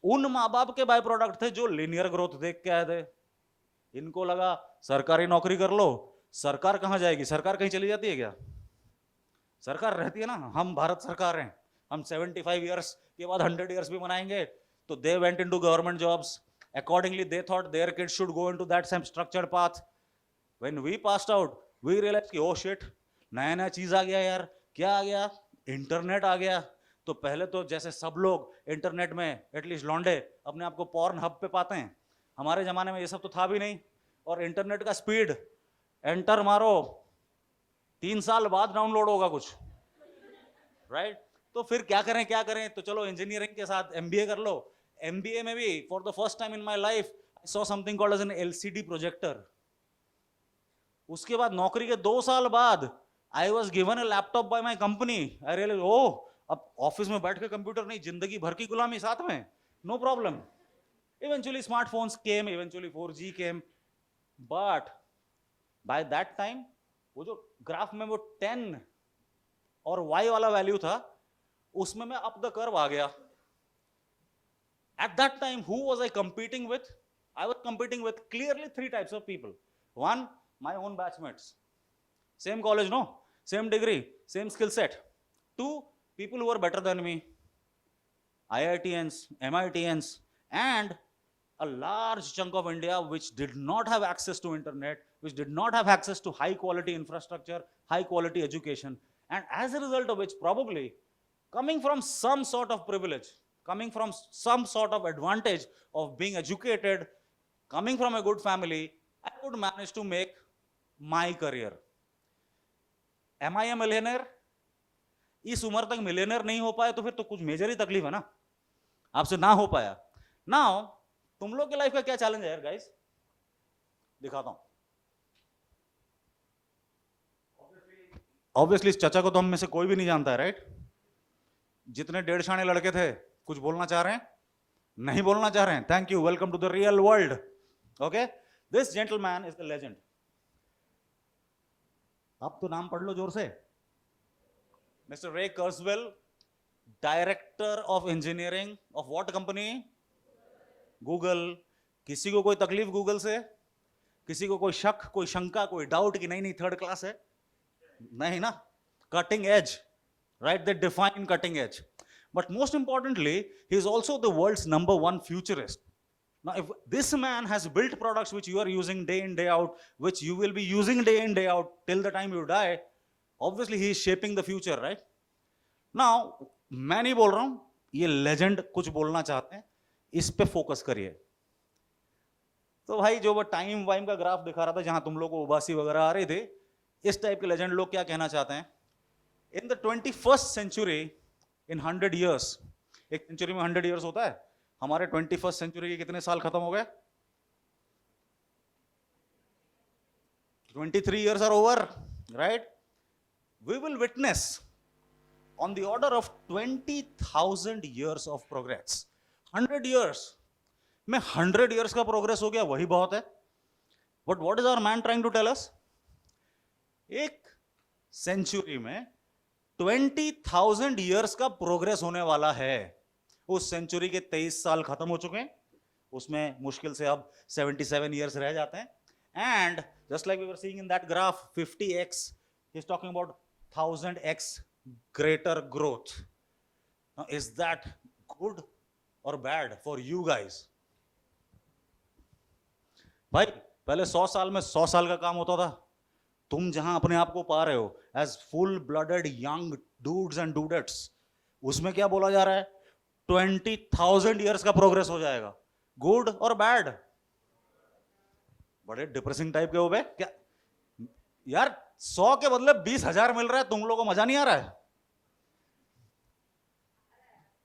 A: उन माँ बाप के बाय प्रोडक्ट थे जो लीनियर ग्रोथ देख के आए थे। इनको लगा सरकारी नौकरी कर लो, सरकार कहां जाएगी, सरकार कहीं चली जाती है क्या? सरकार रहती है ना, हम भारत सरकार हैं, हम 75 ईयर्स के बाद 100 ईयर्स भी मनाएंगे। तो they went into government jobs, accordingly they thought their kids should go into that same structured path. When we passed out we realized कि oh shit, नया नया चीज आ गया यार। क्या आ गया? इंटरनेट आ गया। तो पहले तो जैसे सब लोग इंटरनेट में एटलीस्ट लौंडे अपने आप को पॉर्न हब पे पाते हैं, हमारे जमाने में ये सब तो था भी नहीं। और इंटरनेट का स्पीड, एंटर मारो 3 साल बाद डाउनलोड होगा कुछ, राइट? तो फिर क्या करें क्या करें, तो चलो इंजीनियरिंग के साथ एमबीए कर लो। एमबीए में भी for the first time in my life I saw something called as an LCD projector. उसके बाद नौकरी के 2 साल बाद I was given a laptop by my company. I realise oh, अब ऑफिस में बैठ के कंप्यूटर नहीं, जिंदगी भर की गुलामी साथ में, no problem. Eventually smartphones came, eventually 4G came, but by that time वो जो ग्राफ में वो 10 और y वाला वैल्यू था, उसमें मैं अप द कर्व आ गया। At that time, who was I competing with? I was competing with clearly 3 types of people. One, my own batchmates. Same college, no? Same degree, same skill set. 2, people who were better than me. IITians, MITians, and a large chunk of India which did not have access to internet, which did not have access to high quality infrastructure, high quality education, and as a result of which probably coming from some sort of privilege, coming from some sort of advantage of being educated, coming from a good family, I would manage to make my career. Am I a millionaire? इस उम्र तक millionaire नहीं हो पाए तो फिर तो कुछ मेजर ही तकलीफ है ना, आपसे ना हो पाया। नाउ तुम लोग के लाइफ का क्या चैलेंज है यार गाइस, दिखाता हूं। ऑब्वियसली इस चचा को तो हम में से कोई भी नहीं जानता है, राइट? जितने 1.5 लड़के थे, कुछ बोलना चाह रहे हैं? नहीं बोलना चाह रहे हैं? Thank you, welcome to the real world. Okay, this gentleman is the legend. आप तो नाम पढ़ लो जोर से। Mister Ray Kurzweil, director of engineering of what company? Google. किसी को कोई तकलीफ गूगल से? किसी को कोई शक, कोई शंका, कोई डाउट कि नहीं 3rd क्लास है? नहीं ना, cutting edge, right? They define cutting edge. But most importantly, he is also the world's #1 futurist. Now, if this man has built products which you are using day in, day out, which you will be using day in, day out till the time you die, obviously he is shaping the future, right? Now, मैं नहीं बोल रहा हूं, ये legend कुछ बोलना चाहते हैं, इस पे फोकस करिए। तो भाई जो वो टाइम वाइम का ग्राफ दिखा रहा था, जहां तुम लोग को उबासी वगैरह आ रही थी, इस टाइप के लेजेंड लोग क्या कहना चाहते हैं? In the 21st century, in 100 years, एक सेंचुरी में 100 years होता है, हमारे 21st century के कितने साल खत्म हो गए? 23 years are over, right? We will witness on the order of 20,000 years of progress. 100 years में 100 years का प्रोग्रेस हो गया, वही बहुत है। But what is our man trying to tell us? एक सेंचुरी में 20,000 years का प्रोग्रेस होने वाला है। उस सेंचुरी के 23 साल खत्म हो चुके हैं, उसमें मुश्किल से अब 77 years रह जाते हैं। And just like we were seeing in that graph, 50x, he is talking about 1000x greater growth. Now, is that good or bad for you guys? भाई पहले 100 साल में 100 साल का काम होता था, तुम जहां अपने आप को पा रहे हो as full blooded young dudes and dudettes, उसमें क्या बोला जा रहा है? 20,000 years का प्रोग्रेस हो जाएगा। गुड और बैड? बड़े डिप्रेसिंग टाइप के हो गए क्या यार? 100 के बदले 20,000 मिल रहा है, तुम लोगों को मजा नहीं आ रहा है?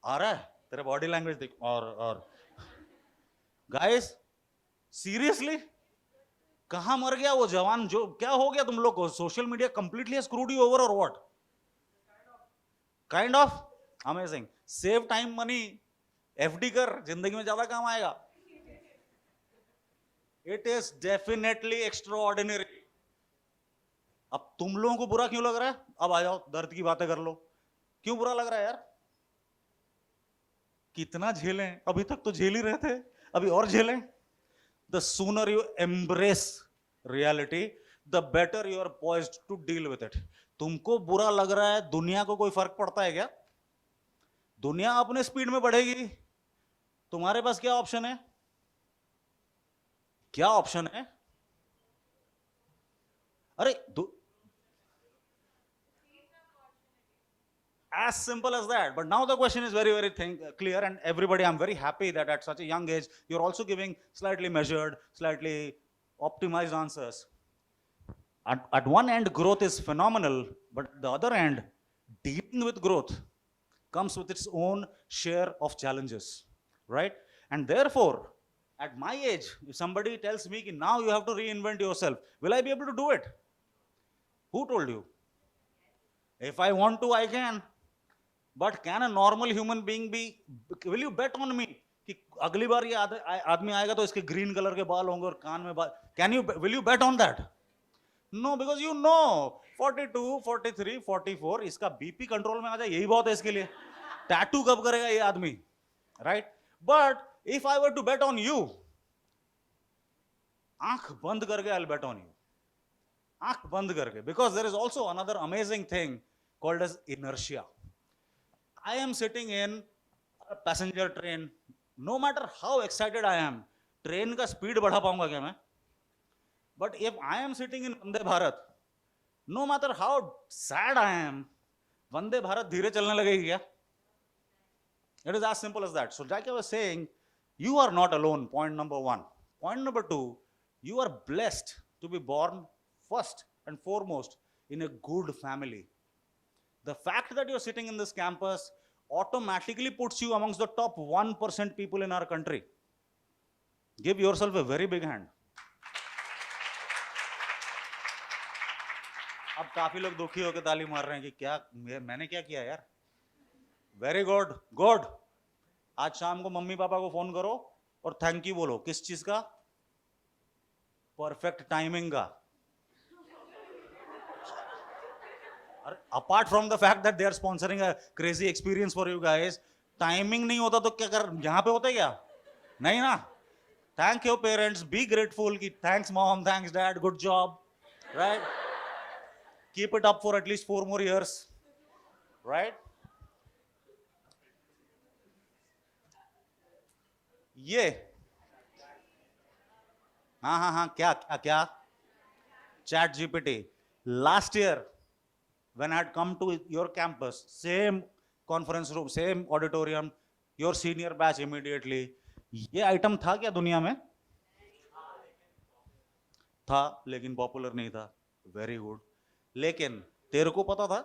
A: आ रहा है? तेरे बॉडी लैंग्वेज देख। और गाइस सीरियसली, कहां मर गया वो जवान? जो क्या हो गया तुम लोग को? Social media completely screwed you over और what? Kind of amazing. Save time money, FD कर, जिंदगी में ज्यादा काम आएगा। It is definitely extraordinary. अब तुम लोगों को बुरा क्यों लग रहा है? अब आ जाओ दर्द की बातें कर लो। क्यों बुरा लग रहा है यार? कितना झेलें, अभी तक तो झेल ही रहे थे, अभी और झेलें. The sooner you embrace reality, the better you are poised to deal with it. तुमको बुरा लग रहा है, दुनिया को कोई फर्क पड़ता है क्या? दुनिया अपने स्पीड में बढ़ेगी, तुम्हारे पास क्या ऑप्शन है? क्या ऑप्शन है? अरे as simple as that. But now the question is very, very clear, and everybody, I'm very happy that at such a young age, you're also giving slightly measured, slightly optimized answers. At one end, growth is phenomenal, but at the other end, dealing with growth comes with its own share of challenges, right? And therefore, at my age, if somebody tells me now you have to reinvent yourself, will I be able to do it? Who told you? If I want to, I can. But can a normal human being be, will you bet on me कि अगली बार ये आदमी आएगा तो इसके green colour के बाल होंगे और कान में बाल, will you bet on that? No, because you know 42, 43, 44 इसका बीपी कंट्रोल में आ जाए, यही बहुत है इसके लिए. टैटू कब करेगा ये आदमी, right? But if I were to bet on you, आंख बंद करके I'll bet on you. आंख बंद करके, because there is also another amazing thing called as inertia. I am sitting in a passenger train. No matter how excited I am, train का speed बढ़ा पाऊंगा क्या मैं? But if I am sitting in Vande Bharat, no matter how sad I am, Vande Bharat धीरे चलने लगेगी क्या? It is as simple as that. So like I was saying, you are not alone, point number one. Point number two, you are blessed to be born first and foremost in a good family. The fact that you're sitting in this campus automatically puts you amongst the top 1% people in our country. Give yourself a very big hand. अब काफी लोग दुखी होकर ताली मार रहे हैं कि क्या मैंने क्या किया यार. Very good, good. आज शाम को मम्मी पापा को फोन करो और थैंक यू बोलो. किस चीज का? परफेक्ट टाइमिंग का. Apart from the fact that they are sponsoring a crazy experience for you guys, timing नहीं होता तो क्या कर, यहाँ पे होता है क्या? नहीं ना. Thank your parents, be grateful कि thanks mom, thanks dad, good job, right? Keep it up for at least 4 more years, right? ये हाँ क्या Chat GPT. Last year when I had come to your campus, same conference room, same auditorium, your senior batch immediately, ये item था क्या दुनिया में? था, लेकिन पॉपुलर नहीं था. Very good. लेकिन तेरे को पता था?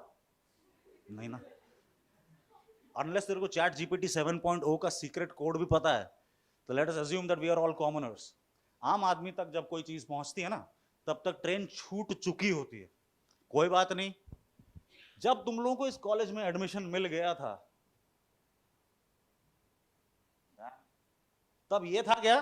A: नहीं ना. अनलेस तेरे को चैट जीपीटी 7.0 का सीक्रेट कोड भी पता है, तो let us assume that we are all commoners. आम आदमी तक जब कोई चीज पहुंचती है ना, तब तक ट्रेन छूट चुकी होती है. कोई बात नहीं. जब तुम लोगों को इस कॉलेज में एडमिशन मिल गया था, तब ये था क्या?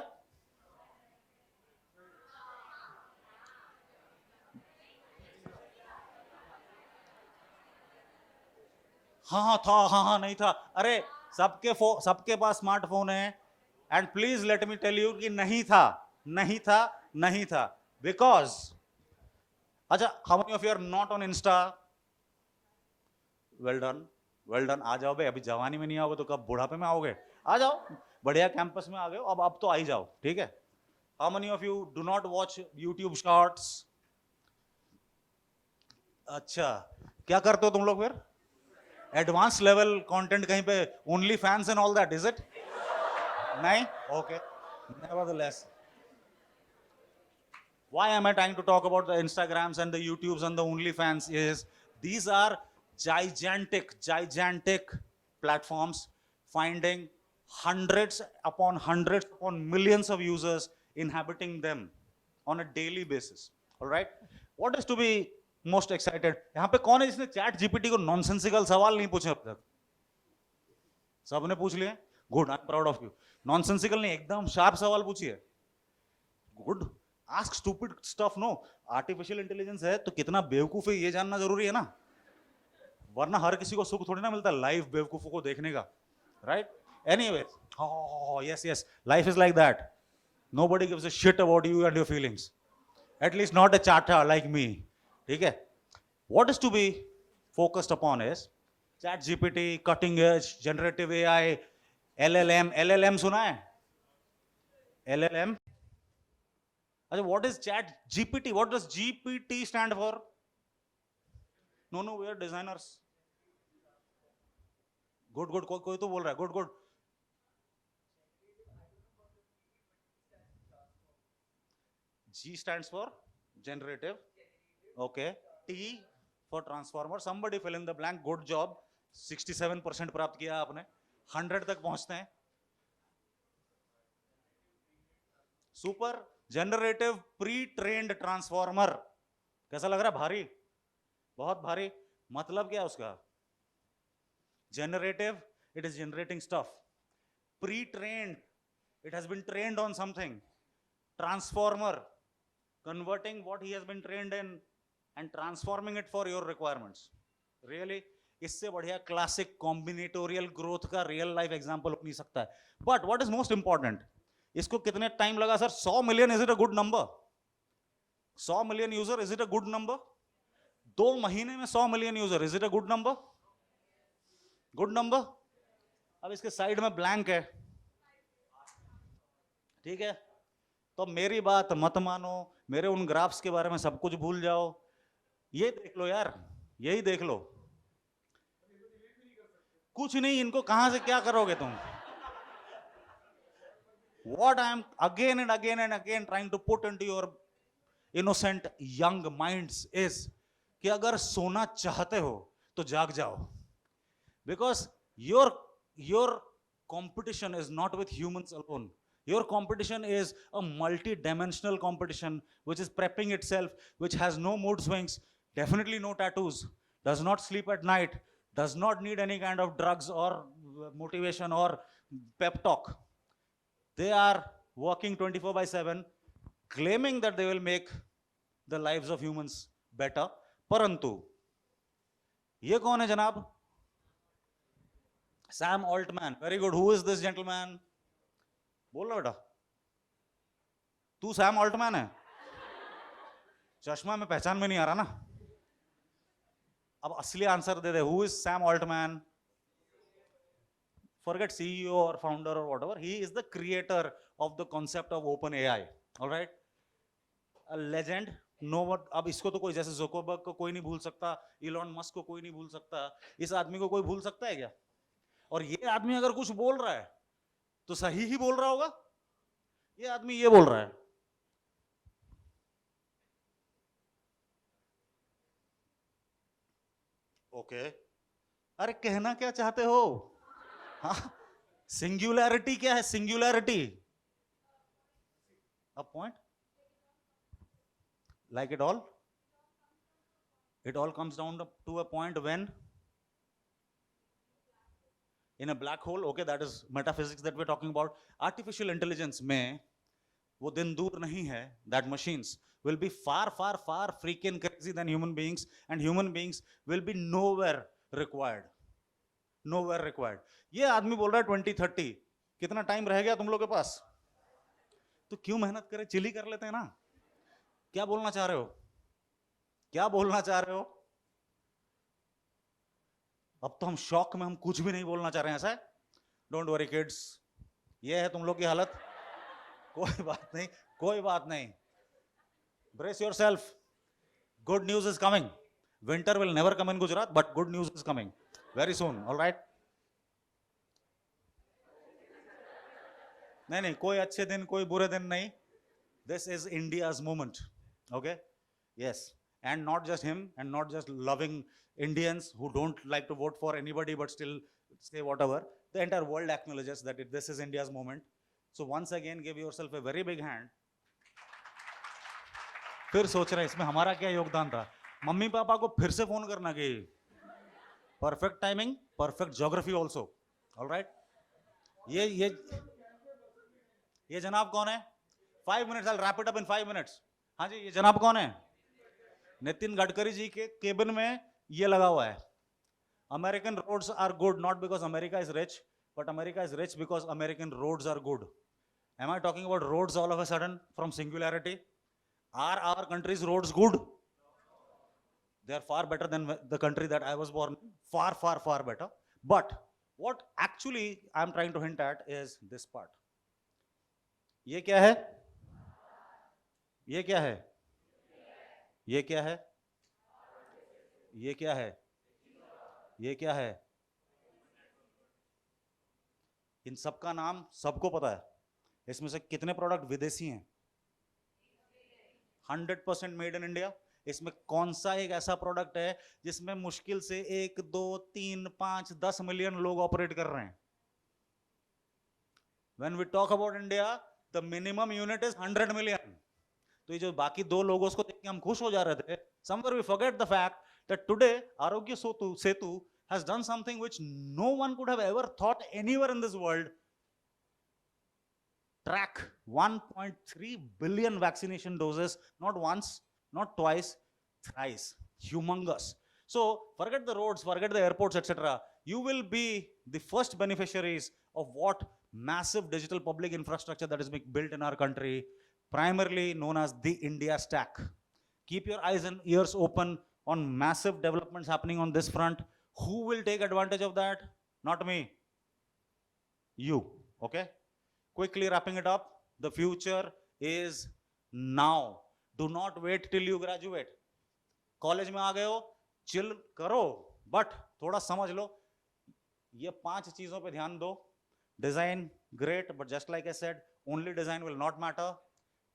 A: हाँ था, हाँ नहीं था. अरे सबके पास स्मार्टफोन है. And please let me tell you कि नहीं था. बिकॉज अच्छा, how many of you are not on Insta? Well done. आ जाओ भाई. अभी जवानी में नहीं आओगे तो कब बुढ़ापे में आओगे? आ जाओ. बढ़िया कैंपस में आ गए. अब तो आ ही जाओ. ठीक है. How many of you do not watch YouTube shorts? अच्छा, क्या करते हो तुम लोग फिर? एडवांस लेवल कंटेंट कहीं पे only fans and all that, is it? नहीं? Okay. Nevertheless, why am I trying to talk about the Instagrams and the YouTubes and the OnlyFans is these are gigantic platforms finding hundreds upon millions of users inhabiting them on a daily basis. All right? What is to be most excited? यहाँ पे कौन है जिसने chat GPT को nonsensical सवाल नहीं पूछे अब तक? सबने पूछ लिए. Good, I am proud of you. Nonsensical नहीं, एकदम शार्प सवाल पूछिए. Good. Ask stupid stuff. No, artificial intelligence है तो कितना बेवकूफ है ये जानना जरूरी है ना, वरना हर किसी को सुख थोड़ी ना मिलता लाइव बेवकूफों को देखने का, right? Anyway, oh yes, yes, life is like that. Nobody gives a shit about you and your feelings. At least not a chata like me. Okay? What is to be focused upon is chat GPT, cutting edge, generative AI, LLM. LLM सुना है? LLM? अच्छा, what is chat GPT? What does GPT stand for? No, no, we are designers. Good, good. कोई तो बोल रहा है. Good, good. G stands for generative. Okay. T for transformer. Somebody fill in the blank. Good job. 67% प्राप्त किया आपने. 100 तक पहुंचते हैं. Super generative pre trained transformer. कैसा लग रहा है? भारी, बहुत भारी. मतलब क्या उसका? Generative, it is generating stuff. Pre-trained, it has been trained on something. Transformer, converting what he has been trained in and transforming it for your requirements. Really, इससे बढ़िया क्लासिक कॉम्बिनेटोरियल ग्रोथ का रियल लाइफ एग्जांपल हो नहीं सकता है. But what is most important, इसको कितने time लगा sir? 100 million, is it a good number? 100 million user, is it a good number? 2 महीने में 100 million user, is it a good number? Good number. अब इसके साइड में ब्लैंक है, ठीक है? तो मेरी बात मत मानो, मेरे उन ग्राफ्स के बारे में सब कुछ भूल जाओ. ये देख लो यार, यही देख लो. कुछ नहीं, इनको कहां से क्या करोगे तुम? What I am again and again trying to put into your innocent young minds is कि अगर सोना चाहते हो तो जाग जाओ. Because your competition is not with humans alone. Your competition is a multi-dimensional competition which is prepping itself, which has no mood swings, definitely no tattoos, does not sleep at night, does not need any kind of drugs or motivation or pep talk. They are working 24/7, claiming that they will make the lives of humans better. परंतु ये कौन है जनाब? Sam Altman. Very good. Who is this gentleman? बोल लो बेटा. तू Sam Altman है? चश्मा में पहचान में नहीं आ रहा ना. अब असली answer they they. Who is Sam Altman? Forget CEO or founder or whatever. He is the creator of the concept of OpenAI. All right? A legend. No what. अब इसको तो कोई, जैसे ज़ुकरबर्ग को कोई नहीं भूल सकता, इलॉन मस्क को कोई नहीं भूल सकता, इस आदमी को कोई भूल सकता है क्या? और ये आदमी अगर कुछ बोल रहा है तो सही ही बोल रहा होगा. ये आदमी ये बोल रहा है. ओके. अरे कहना क्या चाहते हो? हाँ, सिंगुलैरिटी क्या है? Singularity, a point. Like it all comes down to a point when in a black hole. Okay, that is metaphysics that we're talking about. Artificial intelligence में वो दिन दूर नहीं है that machines will be far freaking crazy than human beings, and human beings will be nowhere required. ये आदमी बोल रहा है 2030. कितना टाइम रह गया तुम लोग के पास? तो क्यों मेहनत करें, चिली कर लेते हैं ना. क्या बोलना चाह रहे हो? क्या बोलना चाह रहे हो? अब तो हम शॉक में, हम कुछ भी नहीं बोलना चाह रहे हैं. ऐसा है? डोंट वरी किड्स, ये है तुम लोग की हालत. कोई बात नहीं, कोई बात नहीं. Brace yourself. Good news is coming. Winter will never come in Gujarat, but good news is coming very soon. Alright? नहीं, कोई अच्छे दिन कोई बुरे दिन नहीं. This is India's moment. Okay? Yes. And not just him, and not just loving Indians who don't like to vote for anybody but still say whatever. The entire world acknowledges that this is India's moment. So once again, give yourself a very big hand. फिर सोच रहे हैं इसमें हमारा क्या योगदान था. Mummy papa को फिर से फोन करना कि perfect timing, perfect geography also. Alright? ये जनाब कौन है? 5 minutes, I'll wrap it up in 5 minutes. हाँ जी, ये जनाब कौन है? नितिन गडकरी जी के केबिन में ये लगा हुआ है. American roads are good not because America is rich, but America is rich because American roads are good. Am I talking about roads all of a sudden from singularity? Are our country's roads good? They are far better than the country that I was born in. Far, far, far better. But what actually I'm trying to hint at is this part. ये क्या है? ये क्या है? ये क्या है? ये क्या है? ये क्या है? इन सबका नाम सबको पता है. इसमें से कितने प्रोडक्ट विदेशी हैं? 100% मेड इन इंडिया. इसमें कौन सा एक ऐसा प्रोडक्ट है जिसमें मुश्किल से 1, 2, 3, 5, 10 मिलियन लोग ऑपरेट कर रहे हैं? When we talk about India, the minimum unit is 100 million. तो ये जो बाकी दो लोगों को देख के हम खुश हो जा रहे थे, somewhere we forget the fact that today Arogya Setu has done something which no one could have ever thought anywhere in this world. Track 1.3 billion vaccination doses, not once, not twice, thrice. Humongous. So forget the roads, forget the airports, etc. You will be the first beneficiaries of what massive digital public infrastructure that is being built in our country, primarily known as the India Stack. Keep your eyes and ears open on massive developments happening on this front. Who will take advantage of that? Not me. You. Okay? Quickly wrapping it up, the future is now. Do not wait till you graduate. College में आ गए हो, chill करो, but थोड़ा समझ लो. ये 5 चीजों पे ध्यान दो. Design, great, but just like I said, only design will not matter.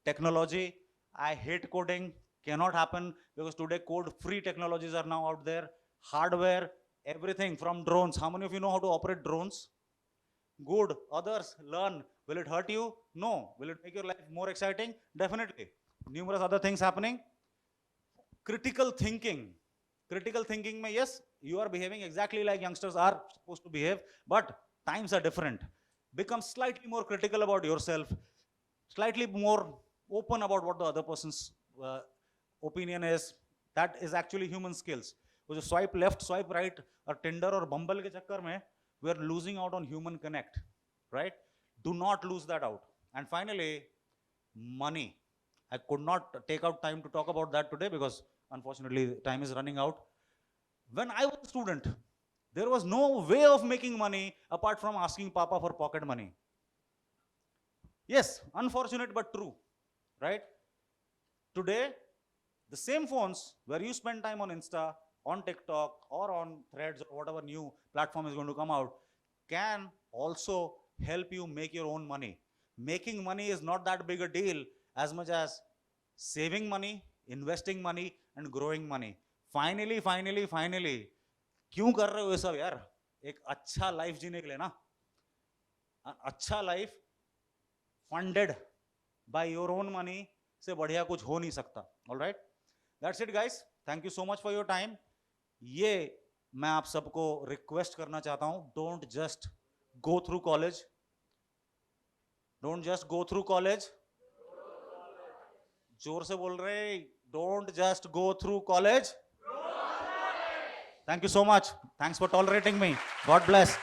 A: Technology, I hate coding, cannot happen because today code-free technologies are now out there. Hardware, everything from drones. How many of you know how to operate drones? Good. Others learn. Will it hurt you? No. Will it make your life more exciting? Definitely. Numerous other things happening. Critical thinking. Critical thinking mein, yes, you are behaving exactly like youngsters are supposed to behave, but times are different. Become slightly more critical about yourself, slightly more open about what the other person's opinion is. That is actually human skills. So swipe left, swipe right, or Tinder or Bumble ke chakkar mein, we are losing out on human connect, right? Do not lose that out. And finally, money. I could not take out time to talk about that today because unfortunately time is running out. When I was a student, there was no way of making money apart from asking Papa for pocket money. Yes, unfortunate but true, right? Today, the same phones where you spend time on Insta, on TikTok, or on Threads, or whatever new platform is going to come out, can also help you make your own money. Making money is not that big a deal as much as saving money, investing money, and growing money. Finally, क्यों कर रहे हो ये सब यार? एक अच्छा life जीने के लिए ना, अच्छा life funded by your own money से बढ़िया कुछ हो नहीं सकता. Alright, that's it guys. Thank you so much for your time. ये मैं आप सबको रिक्वेस्ट करना चाहता हूं, don't just go through college. Don't just go through college. जोर से बोल रहे, don't just go through college. Thank you so much. Thanks for tolerating me. God bless.